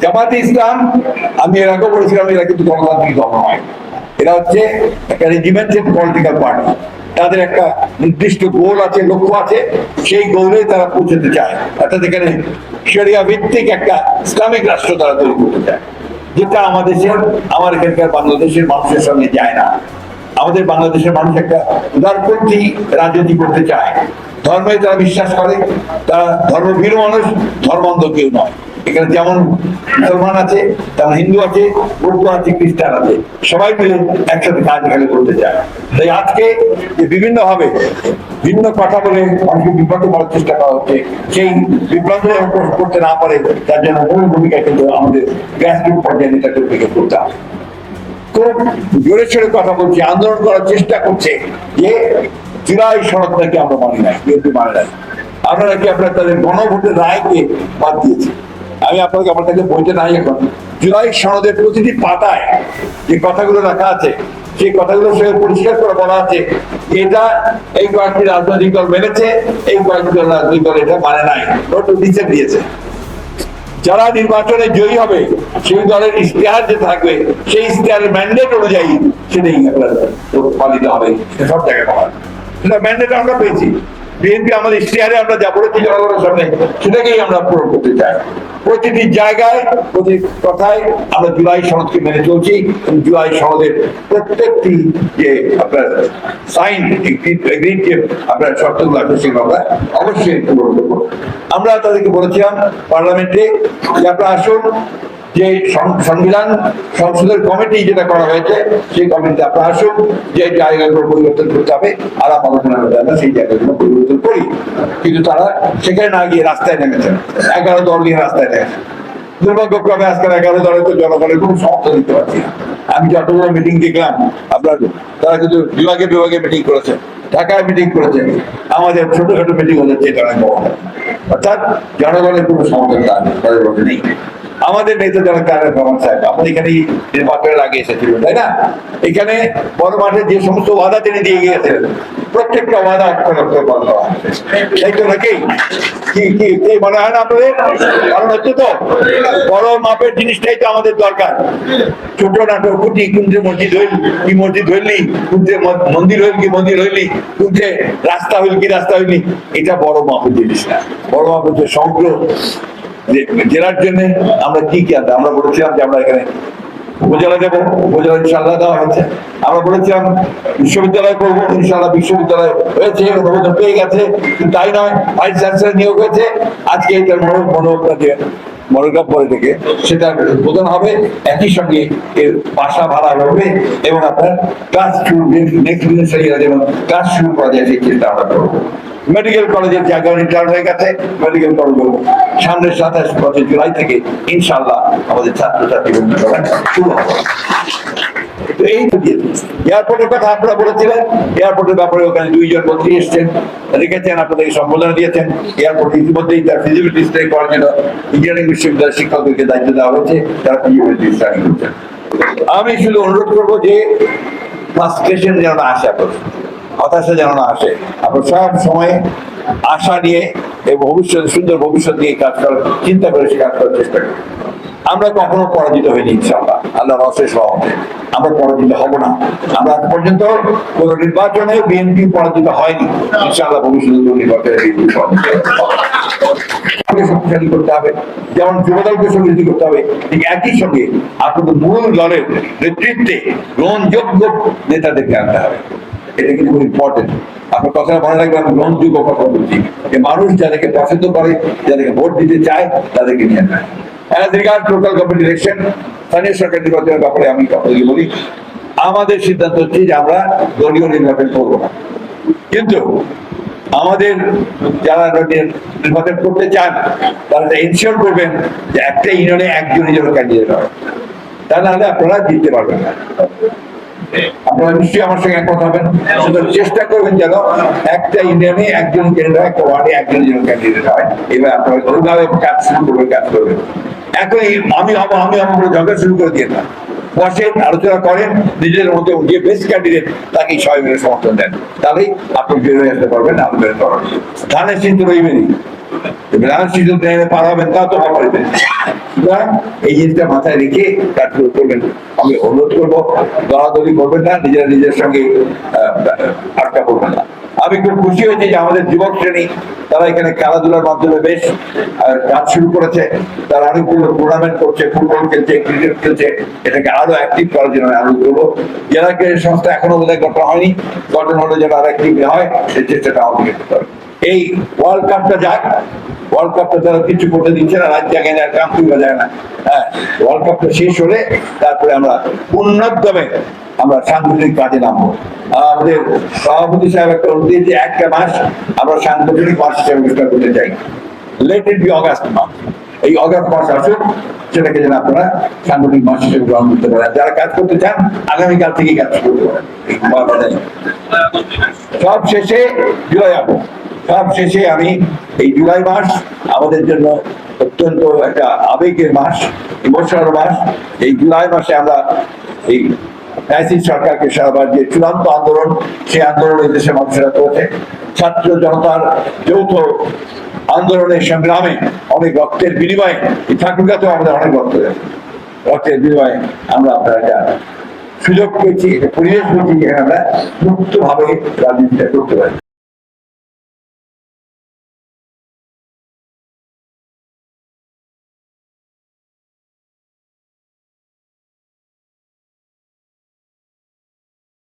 জামাতে ইসলাম, আমি এর আগেও বলেছিলাম, এরা কিন্তু গণতান্ত্রিক দল নয়। এরা হচ্ছে একটা রেজিমেন্টেড পলিটিক্যাল পার্টি। তাদের একটা নির্দিষ্ট গোল আছে, লক্ষ্য আছে, সেই গোলে তারা পৌঁছতে চায়। অর্থাৎ এখানে শরিয়া ভিত্তিক একটা ইসলামিক রাষ্ট্র তারা তৈরি করতে চায়, যেটা আমার এখানকার বাংলাদেশের মানুষের সঙ্গে যায় না। আমাদের বাংলাদেশের মানুষ একটা উদারপন্থী রাজনীতি করতে চায়। ধর্মে তারা বিশ্বাস করে, তারা ধর্মভীরু মানুষ, ধর্মান্ধ কেউ নয়। এখানে যেমন মুসলমান আছে, তেমন হিন্দু আছে, বৌদ্ধ আছে, খ্রিস্টান আছে, সবাই মিলে একসাথে কাজ এখানে করতে চায়। তাই আজকে যে বিভিন্ন ভাবে ভিন্ন কথা বলে মানুষকে বিভ্রান্ত করার চেষ্টা করা হচ্ছে, সেই বিভ্রান্ত করতে না পারে তার জন্য মূল ভূমিকা কিন্তু আমাদের গ্রাসরুট পর্যায়ে নেতাকর্মীকে করতে হবে। খুব জোরে ছোড়ে কথা বলছে, আন্দোলন করার চেষ্টা করছে যে জুলাই সনদ নাকি আমরা মানি নাই, বিএনপি মানে নাই। আমরা নাকি আপনার তাদের গণভোটের রায়কে বাদ দিয়েছি। আমি আপনাকে আমার কাছে বলতে নাই এখন, জুলাই সনদের প্রতিটি পাতায় যে কথাগুলো রাখা আছে, সেই কথাগুলো সে পরিষ্কার করে বলা আছে এটা এই কয়েকটি রাজনৈতিক দল মেনেছে, এই কয়েকটি রাজনৈতিক দল এটা মানে নাই, নোট নিচে দিয়েছে। যারা নির্বাচনে জয়ী হবে সেই দলের ইশতেহার যে থাকবে, সেই ইশতেহারের ম্যান্ডেট অনুযায়ী সেটাই পালিত হবে। সব জায়গায় পাওয়া সেটা ম্যান্ডেট আমরা পেয়েছি। বিএনপি আমাদের ইশতেহারে আমরা যা বলেছি জনগণের সামনে, সেটাকেই আমরা পূরণ করতে চাই। প্রতিটি জায়গায়, প্রতি কথায় আমরা জুলাই সনদকে মেনে চলছি। জুলাই সনদের প্রত্যেকটি যে আপনার সাইন যে আপনার শর্তগুলো আছে, সেগুলো আমরা অবশ্যই পূরণ করবো। আমরা তাদেরকে বলেছিলাম পার্লামেন্টে যে আপনারা আসুন, যে সংবিধান সংসদের কমিটি যেটা করা হয়েছে, সেই কমিটিতে আপনারা আসুন, যে জায়গাগুলো পরিবর্তন করতে হবে আলাপ আলোচনা করতে হবে, সেই জায়গাগুলো পরিবর্তন করি। কিন্তু তারা সেখানে না গিয়ে রাস্তায় নেমেছেন, 11 দল নিয়ে রাস্তায় নেমেছেন। দুর্ভাগ্যক্রমে আজকাল 11 দলে তো জনগণের কোনো সমর্থন দিতে পারছি না। আমি যতগুলো মিটিং দেখলাম আপনার, তারা কিন্তু বিভাগে বিভাগে মিটিং করেছে, ঢাকায় মিটিং করেছে, আমাদের ছোটখাটো মিটিং হচ্ছে, এটা অনেক বড়। অর্থাৎ জনগণের কোনো সমর্থন তাদের মধ্যে নেই। আমাদের নেতা যারা তারেক রহমান সাহেব, আপনি এখানে নির্বাচনের আগে এসেছিলেন, তাই না? এখানে বড় মাঠে যে সমস্ত ওয়াদা তিনি দিয়ে গিয়েছিলেন, প্রত্যেকটা ওয়াদা অক্ষর অক্ষর পালন করা হচ্ছে, তাই তো নাকি? কি মনে হয় না আপনাদের? কারণ হচ্ছে তো বড় মাপের জিনিসটাই তো আমাদের দরকার। ছোট নাটক কুটি, কুঞ্জে মসজিদ হইল কি মসজিদ হইলি, কুঞ্জে মন্দির হইল কি মন্দির হইলি, কুঞ্জে রাস্তা হইল কি রাস্তা হইলি, এটা বড় মাপের জিনিস না। বড় মাপের যে সমগ্র জেলার জন্য আমরা কি আনতে, আমরা বলেছিলাম যে আমরা এখানে উপজেলা দেবো, উপজেলা ইনশাআল্লাহ দেওয়া হচ্ছে। আমরা বলেছিলাম বিশ্ববিদ্যালয় করবো, ইনশাআল্লাহ বিশ্ববিদ্যালয় হয়েছে, অনুমোদন পেয়ে গেছে। কিন্তু তাই নয়, ভাইস চ্যান্সেলর নিয়োগ হয়েছে, আজকে এটার মনোগ্রাম পরে থেকে সেটা উদ্বোধন হবে। একই সঙ্গে এর বাসা ভাড়া হবে এবং আপনার ক্লাস শুরু, নেক্সট দিনের যেমন ক্লাস শুরু করা যায় সেই চেষ্টা আমরা করবো। মেডিকেল কলেজের জায়গা রিটার্ন হয়ে গেছে, মেডিকেল কলেজ সামনের 27 জুলাই থেকে ইনশাআল্লাহ আমাদের ছাত্রছাত্রী শুরু হবে। এই এয়ারপোর্টের কথা আপনারা বলেছিলেন, এয়ারপোর্টের ব্যাপারে ওখানে 2 জন মন্ত্রী এসছেন, রেখেছেন, আপনাদেরকে সম্বোধনা দিয়েছেন। এয়ারপোর্ট ইতিমধ্যেই তার ফিজিবিলিটি স্টাডি করার জন্য ইঞ্জিনিয়ারিং বিশ্ববিদ্যালয়ের শিক্ষকদেরকে দায়িত্ব দেওয়া হয়েছে, তারা ফিজিবিলিটি স্টাডি করছেন। আমি শুধু অনুরোধ করবো যে ফ্রাস্ট্রেশন যেন না আসে, আপনার হতাশা যেন না আসে। আপনার সব সময় আশা নিয়ে এবং ভবিষ্যৎ, সুন্দর ভবিষ্যৎ নিয়ে কাজ করার চিন্তা করে সে কাজ করার চেষ্টা করি। আমরা কখনো পরাজিত হইনি ইনশাআল্লাহ, আল্লাহর অশেষ রহমতে আমরা পরাজিত হব না। আমরা আজ পর্যন্ত কোন নির্বাচনে বিএনপি পরাজিত হয়নি, ইনশাআল্লাহ ভবিষ্যতে নির্বাচনে বিএনপি শক্তিশালী করতে হবে, যেমন যুবদলকে শক্তিশালী করতে হবে, ঠিক একই সঙ্গে আপনাদের মূল দলের নেতৃত্বে গ্রহণযোগ্য নেতাদেরকে আনতে হবে। এটা কিন্তু খুব ইম্পর্টেন্ট। আপনার কথা মনে রাখবেন, আমি গ্রহণযোগ্য কথা বলছি, যে মানুষ যাদেরকে পছন্দ করে, যাদেরকে ভোট দিতে চায়, তাদেরকে নিয়ে নেয়। লোকাল গভর্নমেন্ট ইলেকশন, স্থানীয় সরকার নির্বাচনের ব্যাপারে আমি আপনাদেরকে বলি, আমাদের সিদ্ধান্ত হচ্ছে যে আমরা দলীয় নির্বাচন করবো না। কিন্তু আমাদের যারা নির্বাচন করতে চান তারা এনশিওর করবেন যে একটা ইউনিয়নে একজনই যেন ক্যান্ডিডেট হয়, তা নাহলে আপনারা জিততে পারবেন না। আপনারা নিশ্চয়ই আমার সঙ্গে একমত হবেন। চেষ্টা করবেন যেন একটা ইউনিয়নে একজন ক্যান্ডিডেট হয়, একটা ওয়ার্ডে একজন যেন ক্যান্ডিডেট হয়। এবার আপনারা ওইভাবে কাজ শুরু করবেন, কাজ করবেন। এখনই আমি হবো বলে ঝগড়া শুরু করে দিয়ে না, বসেন, আলোচনা করেন, নিজেদের মধ্যে যে বেস্ট ক্যান্ডিডেট তাকে সবাই মিলে সমর্থন দেন, তাহলেই আপনি বের হয়ে আসতে পারবেন। আলোচনা করেন, ধানের সিদ্ধ রইবেনি, ধানের সিদ্ধ পার হবেন, তা তো পারবেন। সুতরাং এই জিনিসটা মাথায় রেখে কাজগুলো করবেন। আমি অনুরোধ করবো, দলাদলি করবেন না, নিজেরা নিজের সঙ্গে আটকা করবেন না। আমি খুব খুশি হয়েছি যে আমাদের যুবক শ্রেণী তারা এখানে খেলাধুলার মাধ্যমে বেশ কাজ শুরু করেছে। তারা অনেকগুলো টুর্নামেন্ট করছে, ফুটবল খেলছে, ক্রিকেট খেলছে। এটাকে আরো অ্যাক্টিভ করার জন্য আমি অনুরোধ করবো। জেলা ক্রীড়া সংস্থা এখনো বোধহয় গঠন হয়নি, গঠন হলে যেন আরো অ্যাক্টিভ হয় সেই চেষ্টাটা আমাদের করতে হবে। এই ওয়ার্ল্ড কাপটা যাক, ওয়ার্ল্ড কাপটা তারা কিছু করতে দিচ্ছে না, রাত জাগে না, কাম তুলে যায় না। হ্যাঁ, ওয়ার্ল্ড কাপটা শেষ হলে তারপরে আমরা উন্নতভাবে আমরা সাংগঠনিক কাজে নামবো। আমাদের সভাপতি সাহেব একটা অনুরোধ যে একটা মাস আমরা সাংগঠনিক মাস হিসেবে অনুষ্ঠান করতে চাই। লেট ইট বি অগাস্ট মাস। এই অগাস্ট মাস আসুক, সেটাকে যেন আপনারা সাংগঠনিক মাস হিসেবে গ্রহণ করতে পারেন। যারা কাজ করতে চান আগামীকাল থেকেই কাজ করতে পারেন। সব শেষে জুলাই আগস্ট, সব শেষে আমি এই জুলাই মাস আমাদের জন্য অত্যন্ত একটা আবেগের মাস, ইমোশনাল মাস। এই জুলাই মাসে আমরা এই ফ্যাসিস্ট সরকারকে সরাবার যে চূড়ান্ত আন্দোলন, সেই আন্দোলন এই দেশের মানুষেরা করেছে। ছাত্র জনতার যৌথ আন্দোলনের সংগ্রামে অনেক রক্তের বিনিময়ে, এই ঠাকুরগাতেও আমাদের অনেক রক্তের বিনিময়ে আমরা আপনার একটা সুযোগ পেয়েছি, একটা পরিবেশ পেয়েছি যেখানে আমরা মুক্তভাবে রাজনীতিটা করতে পারি।